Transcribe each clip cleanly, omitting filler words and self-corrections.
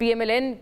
PMLN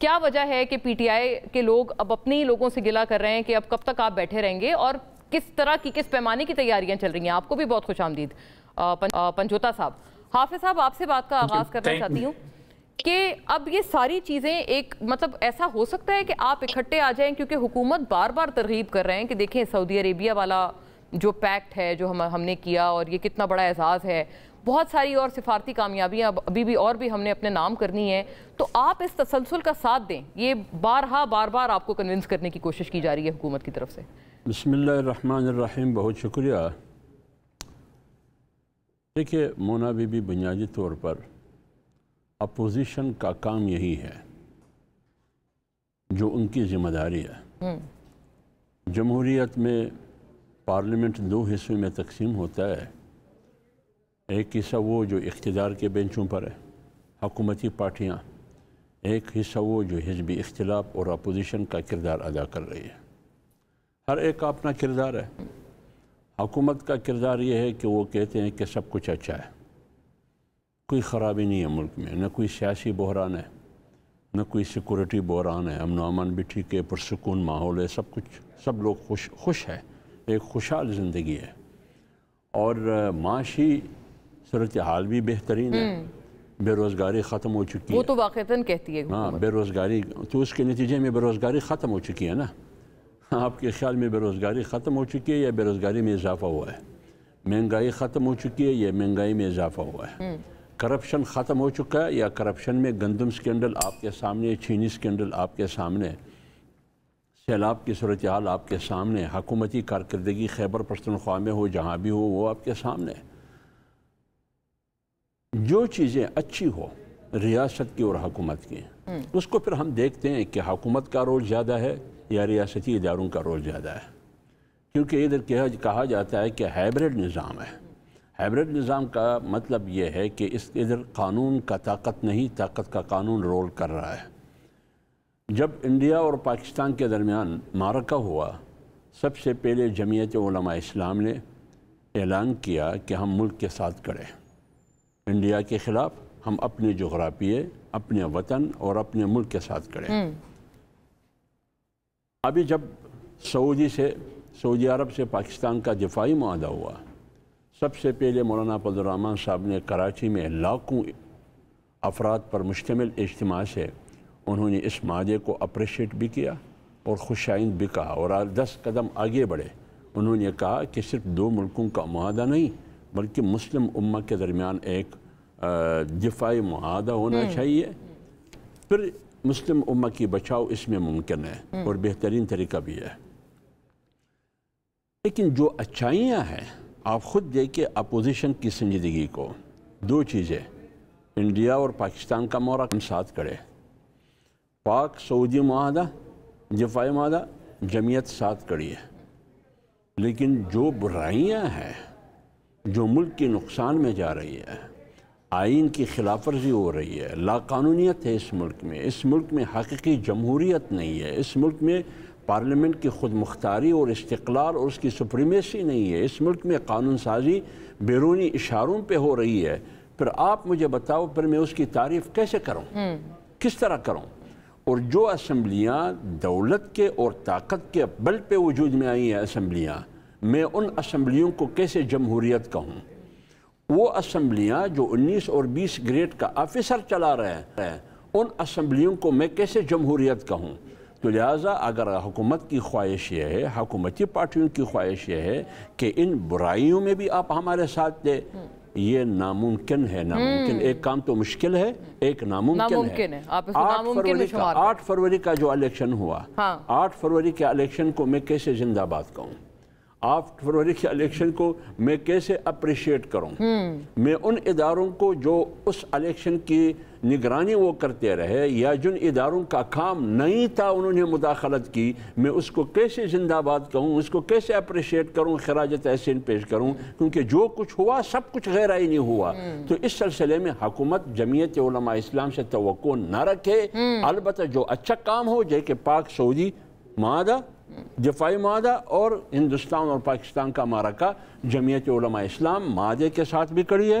کیا وجہ ہے کہ پی ٹی آئی کے لوگ اب اپنے ہی لوگوں سے گلہ کر رہے ہیں کہ اب کب تک آپ بیٹھے رہیں گے، اور کس طرح کی کس پیمانے کی تیاریاں چل رہی ہیں؟ آپ کو بھی بہت خوش آمدید پنجوتا صاحب۔ حافظ صاحب، آپ سے بات کا آغاز کرنا چاہتی ہوں کہ اب یہ ساری چیزیں ایک مطلب ایسا ہو سکتا ہے کہ آپ اکٹھے آ جائیں، کیونکہ حکومت بار بار ترغیب کر رہے ہیں کہ دیکھیں سعودی عربیہ والا جو پیکٹ ہے جو ہم نے کیا اور یہ کتنا بڑا اعزاز ہے، بہت ساری اور سفارتی کامیابیاں ابھی بھی اور بھی ہم نے اپنے نام کرنی ہے، تو آپ اس تسلسل کا ساتھ دیں، یہ بار بار آپ کو کنونس کرنے کی کوشش کی جا رہی ہے حکومت کی طرف سے۔ بسم اللہ الرحمن الرحیم، بہت شکریہ۔ دیکھیے مونا بی بی، بنیادی طور پر اپوزیشن کا کام یہی ہے جو ان کی ذمہ داری ہے۔ جمہوریت میں پارلیمنٹ دو حصوں میں تقسیم ہوتا ہے، ایک حصہ وہ جو اقتدار کے بینچوں پر ہے، حکومتی پارٹیاں، ایک حصہ وہ جو حزبی اختلاف اور اپوزیشن کا کردار ادا کر رہی ہے۔ ہر ایک کا اپنا کردار ہے۔ حکومت کا کردار یہ ہے کہ وہ کہتے ہیں کہ سب کچھ اچھا ہے، کوئی خرابی نہیں ہے ملک میں، نہ کوئی سیاسی بحران ہے، نہ کوئی سیکورٹی بحران ہے، امن و امان بھی ٹھیک ہے، پرسکون ماحول ہے، سب لوگ خوش ہے، ایک خوشحال زندگی ہے، اور معاشی صورتحال بھی بہترین ہے، بے روزگاری ختم ہو چکی ہے۔ وہ تو واقعتاً کہتی ہے ہاں، بے روزگاری تو اس کے نتیجے میں بے روزگاری ختم ہو چکی ہے نا۔ آپ کے خیال میں بے روزگاری ختم ہو چکی ہے یا بے روزگاری میں اضافہ ہوا ہے؟ مہنگائی ختم ہو چکی ہے یا مہنگائی میں اضافہ ہوا ہے؟ کرپشن ختم ہو چکا ہے یا کرپشن میں گندم سکینڈل آپ کے سامنے، چینی سکینڈل آپ کے سامنے، سیلاب کی صورتحال آپ کے سامنے، حکومتی کارکردگی خیبر پختونخوا میں ہو جہاں بھی ہو وہ آپ کے سامنے۔ جو چیزیں اچھی ہو ریاست کی اور حکومت کی، اس کو پھر ہم دیکھتے ہیں کہ حکومت کا رول زیادہ ہے یا ریاستی اداروں کا رول زیادہ ہے، کیونکہ ادھر کہا جاتا ہے کہ ہائبرڈ نظام ہے۔ ہائبرڈ نظام کا مطلب یہ ہے کہ اس ادھر قانون کا طاقت نہیں، طاقت کا قانون رول کر رہا ہے۔ جب انڈیا اور پاکستان کے درمیان معرکہ ہوا، سب سے پہلے جمعیت علماء اسلام نے اعلان کیا کہ ہم ملک کے ساتھ کھڑے ہیں، انڈیا کے خلاف ہم اپنے جغرافیے، اپنے وطن اور اپنے ملک کے ساتھ کھڑے ہیں۔ ابھی جب سعودی عرب سے پاکستان کا دفاعی معاہدہ ہوا، سب سے پہلے مولانا عبدالرحمن صاحب نے کراچی میں لاکھوں افراد پر مشتمل اجتماع سے انہوں نے اس معاہدے کو اپریشیٹ بھی کیا اور خوش آئند بھی کہا، اور 10 قدم آگے بڑھے۔ انہوں نے کہا کہ صرف دو ملکوں کا معاہدہ نہیں بلکہ مسلم امہ کے درمیان ایک دفاعی معاہدہ ہونا چاہیے، پھر مسلم امہ کی بچاؤ اس میں ممکن ہے اور بہترین طریقہ بھی ہے۔ لیکن جو اچھائیاں ہیں، آپ خود دیکھیں اپوزیشن کی سنجیدگی کو، دو چیزیں، انڈیا اور پاکستان کا معرکہ ہم ساتھ کھڑے، پاک سعودی معاہدہ، دفاعی معاہدہ، جمعیت ساتھ کھڑی ہے۔ لیکن جو برائیاں ہیں، جو ملک کی نقصان میں جا رہی ہے، آئین کی خلاف ورزی ہو رہی ہے، لاقانونیت ہے اس ملک میں حقیقی جمہوریت نہیں ہے، اس ملک میں پارلیمنٹ کی خود مختاری اور استقلال اور اس کی سپریمیسی نہیں ہے، اس ملک میں قانون سازی بیرونی اشاروں پہ ہو رہی ہے، پھر آپ مجھے بتاؤ پھر میں اس کی تعریف کیسے کروں، کس طرح کروں؟ اور جو اسمبلیاں دولت کے اور طاقت کے بل پہ وجود میں آئی ہیں اسمبلیاں، میں ان اسمبلیوں کو کیسے جمہوریت کہوں؟ وہ اسمبلیاں جو 19 اور 20 گریڈ کا آفیسر چلا رہے ہیں، ان اسمبلیوں کو میں کیسے جمہوریت کہوں؟ تو لہٰذا اگر حکومت کی خواہش یہ ہے، حکومتی پارٹیوں کی خواہش یہ ہے کہ ان برائیوں میں بھی آپ ہمارے ساتھ دیں، یہ ناممکن ہے۔ ناممکن، ایک کام تو مشکل ہے، ایک ناممکن ہے۔ 8 فروری کا جو الیکشن ہوا، 8 فروری کے الیکشن کو میں کیسے زندہ باد کہوں؟ 8 فروری کے الیکشن کو میں کیسے اپریشیٹ کروں؟ میں ان اداروں کو جو اس الیکشن کی نگرانی وہ کرتے رہے یا جن اداروں کا کام نہیں تھا انہوں نے مداخلت کی، میں اس کو کیسے زندہ باد کہوں، اس کو کیسے اپریشیٹ کروں، خراج تحسین پیش کروں؟ کیونکہ جو کچھ ہوا سب کچھ غیر آئینی ہوا۔ تو اس سلسلے میں حکومت جمعیت علماء اسلام سے توقع نہ رکھے، البتہ جو اچھا کام ہو جیسے کہ پاک سعودی معاہدہ، دفاعی معاہدہ اور ہندوستان اور پاکستان کا معرکہ، جمعیت علماء اسلام معاہدے کے ساتھ بھی کڑی ہے،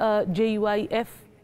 JUIF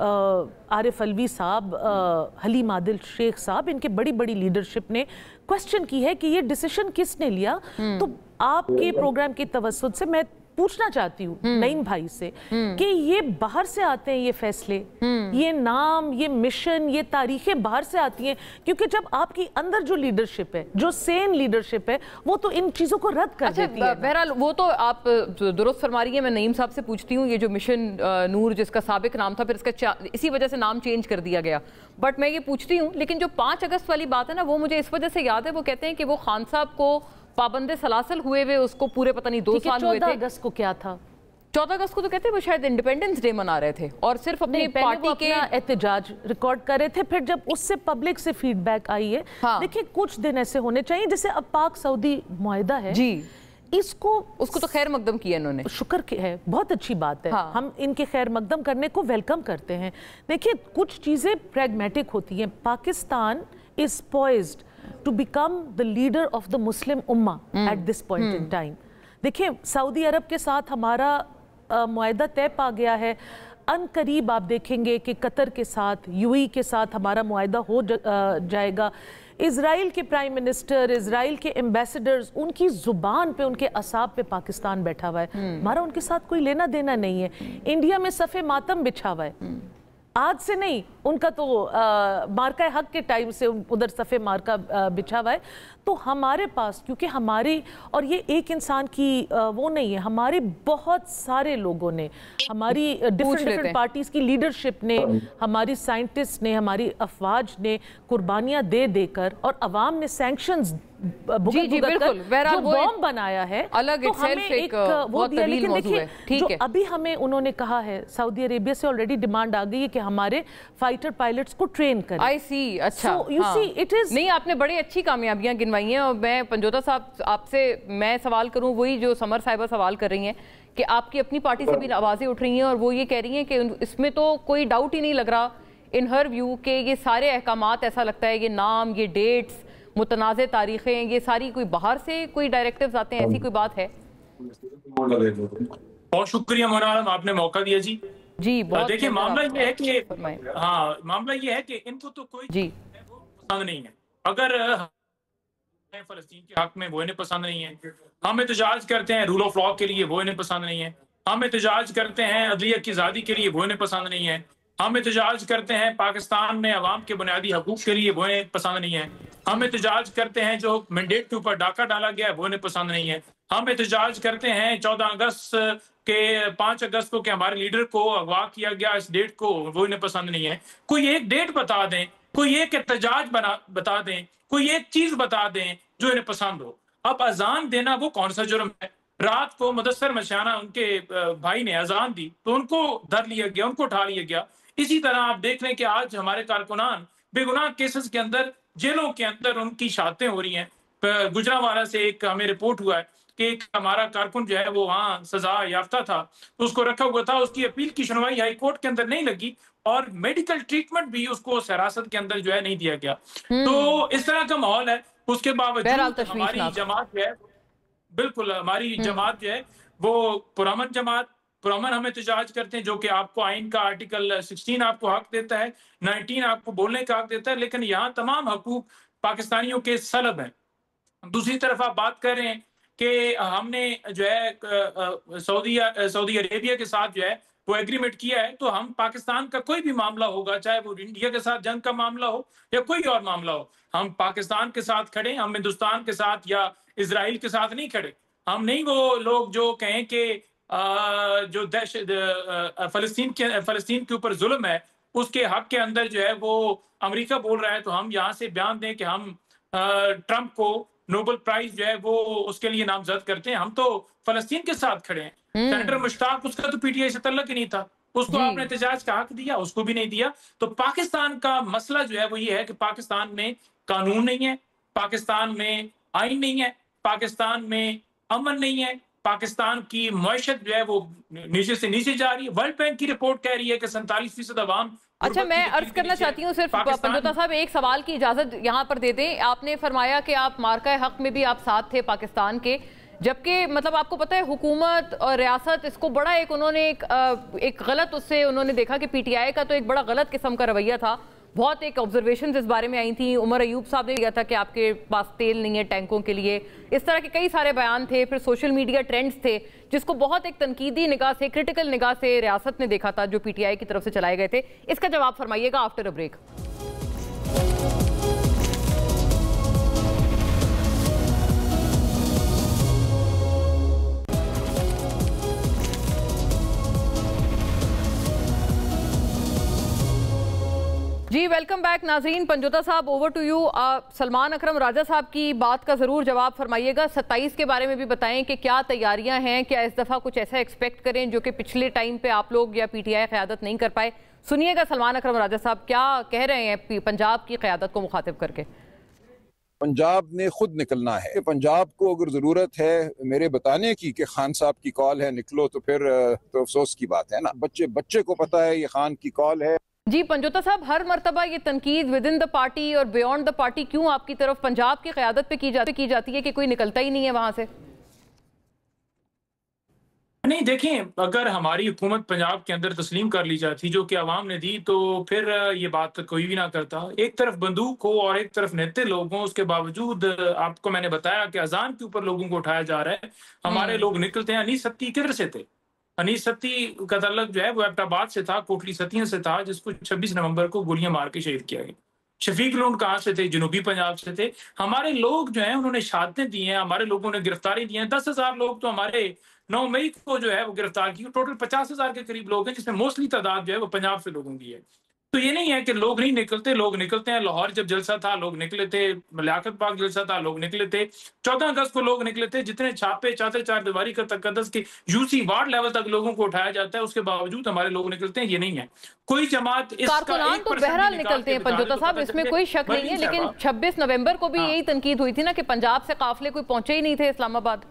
عارف الوی صاحب, حلیم عادل شیخ صاحب, ان کے بڑی بڑی لیڈرشپ نے کوشچن کی ہے کہ یہ ڈیسیشن کس نے لیا. تو آپ کے پروگرام کی توسط سے میں پوچھنا چاہتی ہوں نعیم بھائی سے کہ یہ باہر سے آتے ہیں یہ فیصلے, یہ نام, یہ مشن, یہ تاریخیں باہر سے آتی ہیں, کیونکہ جب آپ کی اندر جو لیڈرشپ ہے, جو سین لیڈرشپ ہے, وہ تو ان چیزوں کو رد کر دیتی ہے. بہرحال وہ تو آپ درست فرما رہی ہیں. میں نعیم صاحب سے پوچھتی ہوں, یہ جو مشن نور جس کا سابق نام تھا, پھر اس کا اسی وجہ سے نام چینج کر دیا گیا, بٹ میں یہ پوچھتی ہوں, لیکن جو 5 اگست والی بات ہے نا, وہ مجھے اس وجہ سے یاد ہے. وہ کہتے ہیں کہ وہ خان صاحب کو پابند سلاسل ہوئے ہوئے اس کو پورے پتہ نہیں 2 سال ہوئے تھے. 14 اگست کو کیا تھا؟ 14 اگست کو تو کہتے ہیں وہ شاید انڈیپینڈنس ڈے منا رہے تھے اور صرف اپنی پارٹی کے احتجاج ریکارڈ کر رہے تھے. پھر جب اس سے پبلک سے فیڈ بیک آئی ہے, دیکھیں کچھ دن ایسے ہونے چاہیے جیسے اب پاک سعودی معاہدہ ہے, جی اس کو تو خیر مقدم کیا انہوں نے, شکر ہے, بہت اچھی بات ہے, ہم ان کے خیر مقدم کرنے کو ویلکم کرتے ہیں. دیکھیں کچھ چیزیں پریگمیٹک ہوتی ہیں. پاکستان از پوائزڈ to become the leader of the Muslim Ummah at this point in time. دیکھیں سعودی عرب کے ساتھ ہمارا معاہدہ طے پا گیا ہے. ان قریب آپ دیکھیں گے کہ قطر کے ساتھ, یو ای کے ساتھ ہمارا معاہدہ ہو جائے گا. اسرائیل کے پرائم منسٹر, اسرائیل کے ایمبیسڈرز, ان کی زبان پہ, ان کے اعصاب پہ پاکستان بیٹھا ہوا ہے. ہمارا ان کے ساتھ کوئی لینا دینا نہیں ہے. انڈیا میں صف ماتم بچھا ہوا ہے, آج سے نہیں, ان کا تو مارکہ حق کے ٹائم سے ادھر صف مارکہ بچھا ہوا ہے. تو ہمارے پاس کیونکہ ہماری, اور یہ ایک انسان کی وہ نہیں ہے, ہمارے بہت سارے لوگوں نے, ہماری ڈیفرنٹ پارٹیز کی لیڈرشپ نے, ہماری سائنٹسٹ نے, ہماری افواج نے قربانیاں دے دے کر, اور عوام نے سینکشنز جو بوم بنایا ہے, تو ہمیں ایک وہ دیا. لیکن دیکھیں جو ابھی ہمیں انہوں نے کہا ہے, سعودی عربیہ سے آلریڈی ڈیمانڈ آ گئی ہے کہ ہمارے فائٹر پائلٹس کو ٹرین کریں. آئی سی, اچھا نہیں, آپ نے بڑی اچھی کامیابیاں گنوائی ہیں. اور میں پنجوتا صاحب آپ سے میں سوال کروں, وہی جو سمر صاحبہ سوال کر رہی ہیں کہ آپ کی اپنی پارٹی سے بھی آوازیں اٹھ رہی ہیں, اور وہ یہ کہہ رہی ہیں کہ اس میں تو کوئی ڈاؤٹ ہی نہیں لگ رہا ان ہر ویو کہ یہ سارے احکامات, ایسا لگتا ہے یہ نام, یہ ڈیٹس, متنازع تاریخیں, یہ ساری کوئی باہر سے کوئی ڈائریکٹیوز آتے ہیں, ایسی کوئی بات ہے؟ بہت شکریہ مولانا عالم, آپ نے موقع دیا. جی دیکھیں معاملہ یہ ہے کہ معاملہ یہ ہے کہ ان کو تو کوئی پسند نہیں ہے. اگر فلسطین کے حق میں وہ انہیں پسند نہیں ہے, ہم احتجاج کرتے ہیں رول آف لا کے لیے, وہ انہیں پسند نہیں ہے. ہم احتجاج کرتے ہیں عدلیہ کی آزادی کے لیے, وہ انہیں پسند نہیں ہے. ہم احتجاج کرتے ہیں پاکستان میں عوام کے بنیادی حقوق کے لیے, وہ انہیں پسند نہیں ہے. ہم احتجاج کرتے ہیں جو مینڈیٹ کے اوپر ڈاکہ ڈالا گیا ہے, وہ انہیں پسند نہیں ہے. ہم احتجاج کرتے ہیں 14 اگست کے 5 اگست کو کہ ہمارے لیڈر کو اغوا کیا گیا, اس ڈیٹ کو, وہ انہیں پسند نہیں ہے. کوئی ایک ڈیٹ بتا دیں, کوئی ایک احتجاج بتا دیں, کوئی ایک چیز بتا دیں جو انہیں پسند ہو. اب اذان دینا وہ کون سا جرم ہے؟ رات کو مدثر مشانہ ان کے بھائی نے اذان دی تو ان کو دھر لیا گیا, ان کو اٹھا لیا گیا. اسی طرح آپ دیکھ لیں کہ آج ہمارے کارکنان بے گناہ کیسز کے اندر, جیلوں کے اندر ان کی شہادتیں ہو رہی ہیں. گجرانوالہ سے ایک ہمیں رپورٹ ہوا ہے کہ ایک ہمارا کارکن جو ہے وہ وہاں سزا یافتہ تھا, اس کو رکھا ہوا تھا, اس کی اپیل کی سنوائی ہائی کورٹ کے اندر نہیں لگی, اور میڈیکل ٹریٹمنٹ بھی اس کو حراست کے اندر جو ہے نہیں دیا گیا. تو اس طرح کا ماحول ہے. اس کے باوجود ہماری جماعت جو ہے, بالکل ہماری جماعت جو ہے وہ پرامن جماعت, پرامن ہم احتجاج کرتے ہیں, جو کہ آپ کو آئین کا آرٹیکل 16 آپ کو حق دیتا ہے, 19 آپ کو بولنے کا حق دیتا ہے, لیکن یہاں تمام حقوق پاکستانیوں کے سلب ہیں. دوسری طرف آپ بات کر رہے ہیں کہ ہم نے جو ہے سعودی عربیہ کے ساتھ جو ہے وہ ایگریمنٹ کیا ہے, تو ہم پاکستان کا کوئی بھی معاملہ ہوگا, چاہے وہ انڈیا کے ساتھ جنگ کا معاملہ ہو یا کوئی اور معاملہ ہو, ہم پاکستان کے ساتھ کھڑے, ہم ہندوستان کے ساتھ یا اسرائیل کے ساتھ نہیں کھڑے. ہم نہیں وہ لوگ جو کہیں کہ جو فلسطین کے اوپر ظلم ہے اس کے حق کے اندر جو ہے وہ امریکہ بول رہا ہے, تو ہم یہاں سے بیان دیں کہ ہم ٹرمپ کو نوبل پرائز جو ہے وہ اس کے لیے نامزد کرتے ہیں. ہم تو فلسطین کے ساتھ کھڑے ہیں. سینیٹر مشتاق, اس کا تو پی ٹی آئی سے تعلق ہی نہیں تھا, اس کو آپ نے احتجاج کا حق دیا, اس کو بھی نہیں دیا. تو پاکستان کا مسئلہ جو ہے وہ یہ ہے کہ پاکستان میں قانون نہیں ہے, پاکستان میں آئین نہیں ہے, پاکستان میں امن نہیں ہے, پاکستان کی معیشت جو ہے وہ نیچے سے نیچے جا رہی ہے. ورلڈ بینک کی رپورٹ کہہ رہی ہے کہ 47% عوام. اچھا, میں عرض کرنا چاہتی ہوں صرف پنجوتا صاحب, ایک سوال کی اجازت یہاں پر دے دیں. آپ نے فرمایا کہ آپ مارکہ حق میں بھی آپ ساتھ تھے پاکستان کے, جبکہ مطلب آپ کو پتہ ہے حکومت اور ریاست اس کو بڑا انہوں نے ایک غلط اس سے انہوں نے دیکھا کہ پی ٹی آئی کا تو ایک بڑا غلط قسم کا رویہ تھا. بہت ایک آبزرویشنز اس بارے میں آئی تھیں. عمر ایوب صاحب نے کہا تھا کہ آپ کے پاس تیل نہیں ہے ٹینکوں کے لیے. اس طرح کے کئی سارے بیان تھے. پھر سوشل میڈیا ٹرینڈز تھے جس کو بہت ایک تنقیدی نگاہ سے, کرٹیکل نگاہ سے ریاست نے دیکھا تھا جو پی ٹی آئی کی طرف سے چلائے گئے تھے. اس کا جواب فرمائیے گا آفٹر اے بریک. جی ویلکم بیک ناظرین. پنجوتا صاحب over to you. Salman Akram Raja صاحب کی بات کا ضرور جواب فرمائیے گا. 27 کے بارے میں بھی بتائیں کہ کیا تیاریاں ہیں, کیا اس دفعہ کچھ ایسا ایکسپیکٹ کریں جو کہ پچھلے ٹائم پہ آپ لوگ یا پی ٹی آئی قیادت نہیں کر پائے. سنیے گا سلمان اکرم راجہ صاحب کیا کہہ رہے ہیں پنجاب کی قیادت کو مخاطب کر کے. پنجاب نے خود نکلنا ہے. پنجاب کو اگر ضرورت ہے میرے بتانے کی کہ خان صاحب کی کال ہے نکلو, تو پھر تو افسوس کی بات ہے نا. بچے کو پتا ہے یہ خان کی کال ہے. جی پنجوتا صاحب, ہر مرتبہ یہ تنقید ود ان دا پارٹی اور بیونڈ دا پارٹی کیوں آپ کی طرف پنجاب کی قیادت پہ کی جاتی ہے کہ کوئی نکلتا ہی نہیں ہے وہاں سے؟ نہیں دیکھیں, اگر ہماری حکومت پنجاب کے اندر تسلیم کر لی جاتی جو کہ عوام نے دی تو پھر یہ بات کوئی بھی نہ کرتا. ایک طرف بندوق ہو اور ایک طرف نیتے لوگ ہوں, اس کے باوجود آپ کو میں نے بتایا کہ اذان کے اوپر لوگوں کو اٹھایا جا رہا ہے. ہمارے لوگ نکلتے ہیں. انیس ستی کدھر سے تھے؟ انیس ستی کا تعلق جو ہے وہ ایبٹ آباد سے تھا, کوٹلی ستیاں سے تھا, جس کو 26 نومبر کو گولیاں مار کے شہید کیا گیا. شفیق لون کہاں سے تھے؟ جنوبی پنجاب سے تھے. ہمارے لوگ جو ہیں انہوں نے شہادتیں دی ہیں, ہمارے لوگوں نے گرفتاری دی ہیں. 10,000 لوگ تو ہمارے 9 مئی کو جو ہے وہ گرفتار کی. ٹوٹل 50,000 کے قریب لوگ ہیں جس میں موسٹلی تعداد جو ہے وہ پنجاب سے لوگوں کی ہے. تو یہ نہیں ہے کہ لوگ نہیں نکلتے, لوگ نکلتے ہیں. لاہور جب جلسہ تھا لوگ نکلے تھے, لیاقت پاک جلسہ تھا لوگ نکلے تھے, 14 اگست کو لوگ نکلے تھے. جتنے چھاپے چاہتے چار دیواری کا تقدس کے یو سی وارڈ لیول تک لوگوں کو اٹھایا جاتا ہے, اس کے باوجود ہمارے لوگ نکلتے ہیں. یہ نہیں ہے کوئی جماعت اس کا کارکنان تو بہرحال نکلتے ہیں پنجوتا صاحب, اس میں کوئی شک نہیں ہے. لیکن 26 نومبر کو بھی یہی تنقید ہوئی تھی نا کہ پنجاب سے قافلے کوئی پہنچے ہی نہیں تھے اسلام آباد.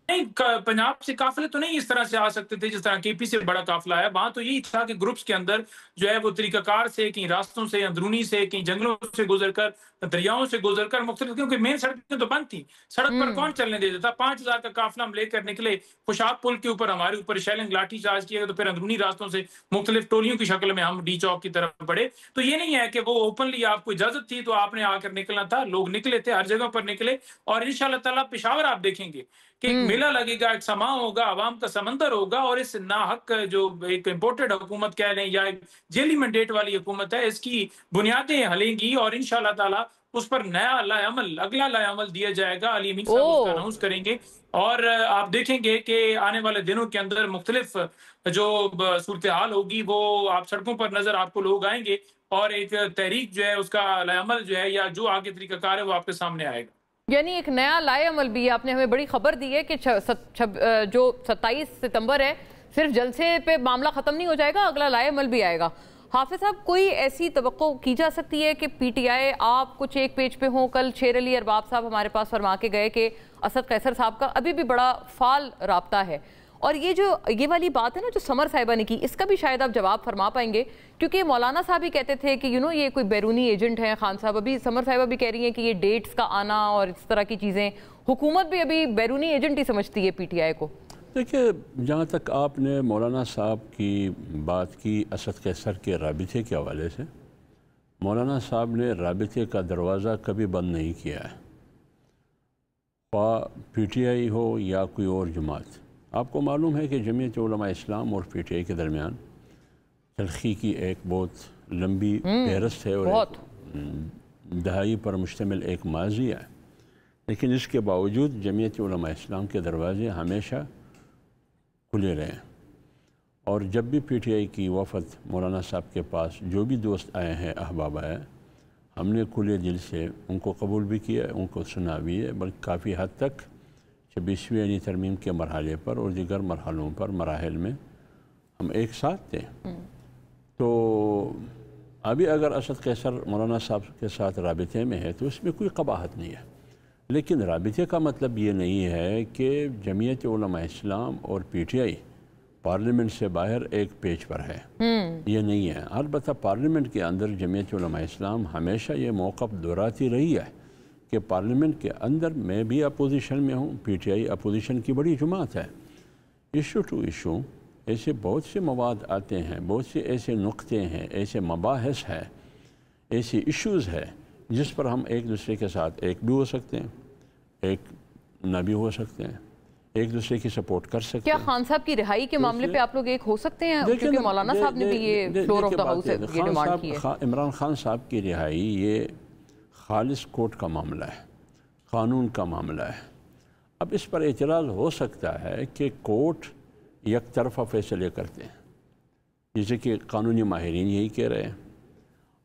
نہیں, پنجاب سے قافلے تو نہیں اس طرح سے آ سکتے تھے جس طرح کے پی سے بڑا قافلہ ہے. وہاں تو یہی تھا کہ گروپس کے اندر جو ہے وہ طریقہ کار سے, کہیں راستوں سے, اندرونی سے, کہیں جنگلوں سے گزر کر, دریاؤں سے گزر کر مختلف, کیونکہ مین سڑکیں تو بند تھیں. سڑک پر کون چلنے دیتا تھا؟ 5,000 کا قافلہ ہم لے کر نکلے. خوشاب پل کے اوپر ہمارے اوپر شیلنگ لاٹھی چارج کیا گیا, تو پھر اندرونی راستوں سے مختلف ٹولیوں کی شکل میں ہم ڈی چوک کی طرف بڑھے. تو یہ نہیں ہے کہ وہ اوپنلی آپ کو اجازت تھی تو آپ نے آ کر نکلنا تھا. لوگ نکلے تھے, ہر جگہ پر نکلے. اور انشاءاللہ تعالیٰ پشاور آپ دیکھیں گے کہ ایک میلہ لگے گا, ایک سماں ہوگا, عوام کا سمندر ہوگا, اور اس ناحق جو ایک امپورٹڈ حکومت کہہ لیں یا ایک جیلی مینڈیٹ والی حکومت ہے, اس کی بنیادیں ہلیں گی اور انشاءاللہ تعالیٰ اس پر نیا لائے عمل, اگلا لائے عمل دیا جائے گا. علی امین صاحب اس کا اناؤنس کریں گے اور آپ دیکھیں گے کہ آنے والے دنوں کے اندر مختلف جو صورتحال ہوگی وہ آپ سڑکوں پر نظر آپ کو لوگ آئیں گے, اور ایک تحریک جو ہے اس کا لائے عمل جو ہے یا جو آگے طریقہ کار ہے وہ آپ کے سامنے آئے گا. یعنی ایک نیا لائے عمل بھی آپ نے ہمیں بڑی خبر دی ہے کہ جو 27 ستمبر ہے صرف جلسے پہ معاملہ ختم نہیں ہو جائے گا, اگلا لائے عمل بھی آئے گا. حافظ صاحب, کوئی ایسی توقع کی جا سکتی ہے کہ پی ٹی آئی آپ کچھ ایک پیج پہ ہوں؟ کل شیر علی ارباب صاحب ہمارے پاس فرما کے گئے کہ اسد قیصر صاحب کا ابھی بھی بڑا فعال رابطہ ہے. اور یہ والی بات ہے نا جو سمر صاحبہ نے کی, اس کا بھی شاید آپ جواب فرما پائیں گے, کیونکہ مولانا صاحب بھی کہتے تھے کہ یہ کوئی بیرونی ایجنٹ ہیں. خان صاحب, ابھی سمر صاحبہ بھی کہہ رہی ہیں کہ یہ ڈیٹس کا آنا اور اس طرح کی چیزیں, حکومت بھی ابھی بیرونی ایجنٹ ہی سمجھتی ہے پی ٹی آئی کو. دیکھیں, جہاں تک آپ نے مولانا صاحب کی بات کی اسد قیصر کے رابطے کے حوالے سے, مولانا صاحب نے رابطے کا دروازہ کبھی بند نہیں کیا ہے, خواہ پی ٹی آئی ہو یا کوئی اور جماعت. آپ کو معلوم ہے کہ جمعیت علماء اسلام اور پی ٹی آئی کے درمیان تلخی کی ایک بہت لمبی فہرست ہے اور دہائی پر مشتمل ایک ماضی ہے, لیکن اس کے باوجود جمعیت علماء اسلام کے دروازے ہمیشہ کھلے رہے. اور جب بھی پی ٹی آئی کی وفد مولانا صاحب کے پاس جو بھی دوست آئے ہیں, احباب آئے, ہم نے کھلے دل سے ان کو قبول بھی کیا, ان کو سنا بھی ہے, بلکہ کافی حد تک 26ویں ترمیم کے مرحلے پر اور دیگر مرحلوں پر مراحل میں ہم ایک ساتھ تھے. تو ابھی اگر اسد قیصر مولانا صاحب کے ساتھ رابطے میں ہے تو اس میں کوئی قباحت نہیں ہے, لیکن رابطے کا مطلب یہ نہیں ہے کہ جمعیت علماء اسلام اور پی ٹی آئی پارلیمنٹ سے باہر ایک پیج پر ہے, یہ نہیں ہے. البتہ پارلیمنٹ کے اندر جمعیت علماء اسلام ہمیشہ یہ موقف دہراتی رہی ہے کہ پارلیمنٹ کے اندر میں بھی اپوزیشن میں ہوں، پی ٹی آئی اپوزیشن کی بڑی جماعت ہے، ایشو ٹو ایشو ایسے بہت سے مواد آتے ہیں، بہت سے ایسے نقطے ہیں، ایسے مباحث ہیں، ایسے ایشوز ہے جس پر ہم ایک دوسرے کے ساتھ ایک بھی ہو سکتے ہیں، ایک نہ بھی ہو سکتے ہیں، ایک دوسرے کی سپورٹ کر سکتے ہیں۔ کیا خان صاحب کی رہائی کے معاملے پہ آپ لوگ ایک ہو سکتے ہیں؟ کیونکہ مولانا صاحب نے بھی یہ فلور آف دا ہاؤس یہ ڈیمانڈ کی ہے۔ عمران خان صاحب کی رہائی یہ خالص کورٹ کا معاملہ ہے، قانون کا معاملہ ہے۔ اب اس پر اعتراض ہو سکتا ہے کہ کورٹ یک طرفہ فیصلے کرتے ہیں، جیسے کہ قانونی ماہرین یہی کہہ رہے ہیں،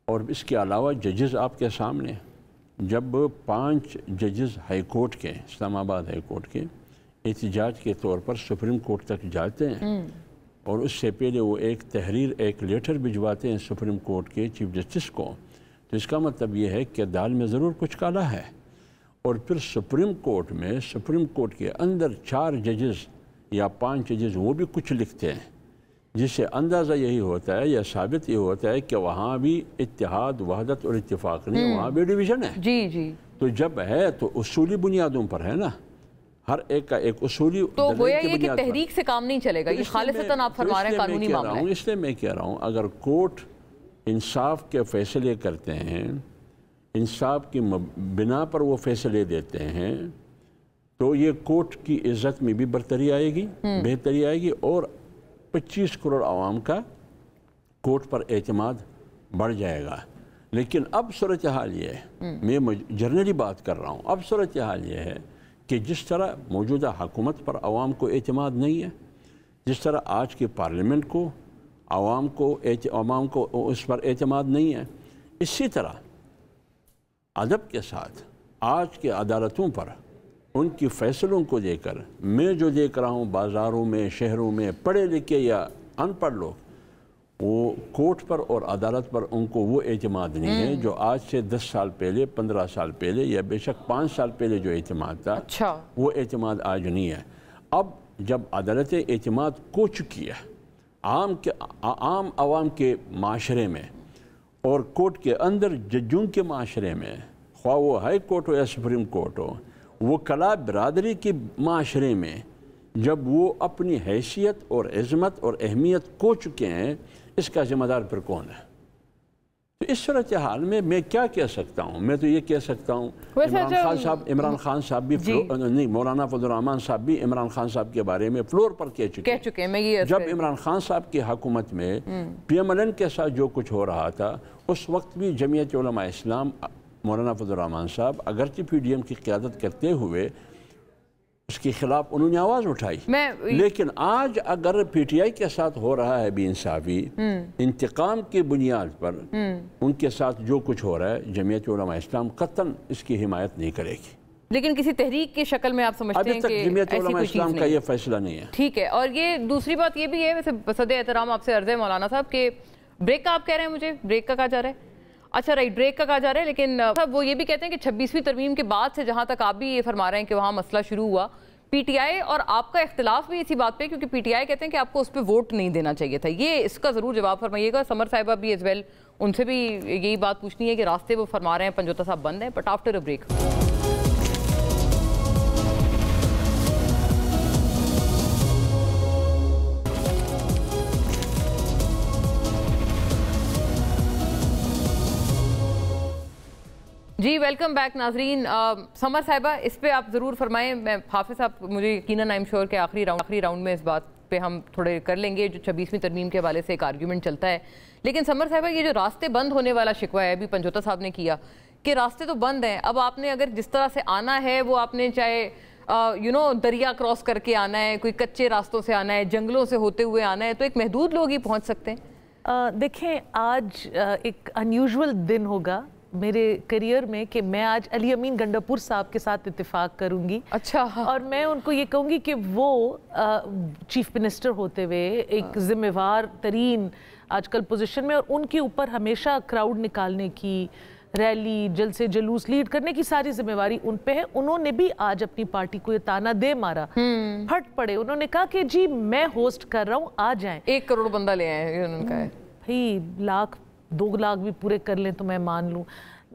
اور اس کے علاوہ ججز آپ کے سامنے، جب 5 ججز ہائی کورٹ کے، اسلام آباد ہائی کورٹ کے احتجاج کے طور پر سپریم کورٹ تک جاتے ہیں اور اس سے پہلے وہ ایک تحریر، ایک لیٹر بھجواتے ہیں سپریم کورٹ کے چیف جسٹس کو، تو اس کا مطلب یہ ہے کہ دال میں ضرور کچھ کالا ہے۔ اور پھر سپریم کورٹ میں، سپریم کورٹ کے اندر 4 ججز یا 5 ججز وہ بھی کچھ لکھتے ہیں، جس سے اندازہ یہی ہوتا ہے یا ثابت یہ ہوتا ہے کہ وہاں بھی اتحاد، وحدت اور اتفاق نہیں، وہاں بھی ڈویژن ہے۔ جی جی، کہ جب ہے تو اصولی بنیادوں پر ہے نا، ہر ایک کا ایک اصولی، تو گویا یہ کہ تحریک سے کام نہیں چلے گا، یہ خالصتاً آپ فرما رہے ہیں قانونی معاملہ ہے۔ اس لیے میں کہہ رہا ہوں اگر کورٹ انصاف کے فیصلے کرتے ہیں، انصاف کی بنا پر وہ فیصلے دیتے ہیں، تو یہ کورٹ کی عزت میں بھی برتری آئے گی، بہتری آئے گی، اور 25 کروڑ عوام کا کورٹ پر اعتماد بڑھ جائے گا۔ لیکن اب صورتحال یہ ہے، میں جنرلی بات کر رہا ہوں، اب صورتحال یہ ہے کہ جس طرح موجودہ حکومت پر عوام کو اعتماد نہیں ہے، جس طرح آج کے پارلیمنٹ کو عوام کو اس پر اعتماد نہیں ہے، اسی طرح ادب کے ساتھ آج کے عدالتوں پر ان کی فیصلوں کو دے کر میں جو دیکھ رہا ہوں بازاروں میں، شہروں میں، پڑھے لکھے یا ان پڑھ لوگ، وہ کورٹ پر اور عدالت پر ان کو وہ اعتماد نہیں ہے جو آج سے 10 سال پہلے، 15 سال پہلے، یا بے شک 5 سال پہلے جو اعتماد تھا، وہ اعتماد آج نہیں ہے۔ اب جب عدالتیں اعتماد کو چکی ہے عام عوام کے معاشرے میں اور کورٹ کے اندر ججوں کے معاشرے میں، خواہ وہ ہائی کورٹ ہو یا سپریم کورٹ ہو، وہ کلا برادری کے معاشرے میں جب وہ اپنی حیثیت اور عظمت اور اہمیت کھو چکے ہیں، اس کا ذمہ دار پھر کون ہے؟ تو اس صورتحال میں کیا کہہ سکتا ہوں؟ میں تو یہ کہہ سکتا ہوں عمران خان صاحب بھی نہیں، مولانا فضل الرحمان صاحب بھی عمران خان صاحب کے بارے میں فلور پر کہہ چکے ہیں۔ جب عمران خان صاحب کی حکومت میں پی ایم ایل این کے ساتھ جو کچھ ہو رہا تھا، اس وقت بھی جمعیت علماء اسلام، مولانا فضل الرحمان صاحب اگرچہ پی ڈی ایم کی قیادت کرتے ہوئے اس کے خلاف انہوں نے آواز اٹھائی، لیکن آج اگر پی ٹی آئی کے ساتھ ہو رہا ہے بے انصافی، انتقام کی بنیاد پر ان کے ساتھ جو کچھ ہو رہا ہے، جمعیت علماء اسلام قطعاً اس کی حمایت نہیں کرے گی۔ لیکن کسی تحریک کی شکل میں آپ سمجھتے ہیں کہ جمعیت علماء اسلام کا یہ فیصلہ نہیں ہے۔ ٹھیک ہے، اور یہ دوسری بات یہ بھی ہے، ویسے صدر احترام آپ سے عرض ہے مولانا صاحب، کہ بریک کا آپ کہہ رہے ہیں، مجھے بریک کا کہا جا رہا ہے، اچھا رائٹ، بریک کا کہا جا رہا ہے، لیکن وہ یہ بھی کہتے ہیں کہ 26ویں ترمیم کے بعد سے جہاں تک آپ بھی یہ فرما رہے ہیں کہ وہاں مسئلہ شروع ہوا، پی ٹی آئی اور آپ کا اختلاف بھی اسی بات پہ، کیونکہ پی ٹی آئی کہتے ہیں کہ آپ کو اس پہ ووٹ نہیں دینا چاہیے تھا، یہ اس کا ضرور جواب فرمائیے گا۔ سمر صاحبہ بھی ایز ویل، ان سے بھی یہی بات پوچھنی ہے کہ راستے وہ فرما رہے ہیں پنجوتا صاحب بند ہیں، بٹ آفٹر اے بریک۔ جی ویلکم بیک ناظرین۔ سمر صاحبہ اس پہ آپ ضرور فرمائیں، میں حافظ صاحب مجھے یقیناً آئی ایم شیور کہ آخری راؤنڈ میں اس بات پہ ہم تھوڑے کر لیں گے، جو 26ویں ترمیم کے حوالے سے ایک آرگیومنٹ چلتا ہے، لیکن سمر صاحبہ یہ جو راستے بند ہونے والا شکوہ ہے ابھی پنجوتا صاحب نے کیا کہ راستے تو بند ہیں، اب آپ نے اگر جس طرح سے آنا ہے وہ آپ نے چاہے دریا کراس کر کے آنا ہے، کوئی کچے راستوں سے آنا ہے، جنگلوں سے ہوتے ہوئے آنا ہے، تو ایک محدود لوگ ہی پہنچ سکتے ہیں۔ دیکھیں آج ایک انیوژول دن ہوگا میرے کریئر میں کہ میں آج علی امین گنڈاپور صاحب کے ساتھ اتفاق کروں گی، اچھا، اور میں ان کو یہ کہوں گی کہ وہ چیف منسٹر ہوتے ہوئے ایک ذمہ وار ترین آج کل پوزیشن میں، اور ان کے اوپر ہمیشہ کراؤڈ نکالنے کی، ریلی، جلسے جلوس لیڈ کرنے کی ساری ذمہ واری ان پہ ہے۔ انہوں نے بھی آج اپنی پارٹی کو یہ تانا دے مارا، پھٹ پڑے، انہوں نے کہا کہ جی میں ہوسٹ کر رہا ہوں، آ جائیں۔ 1 کروڑ بندہ لے آئے ہیں، انہوں نے کہا ہے بھائی 1 لاکھ 2 لاکھ بھی پورے کر لیں تو میں مان لوں۔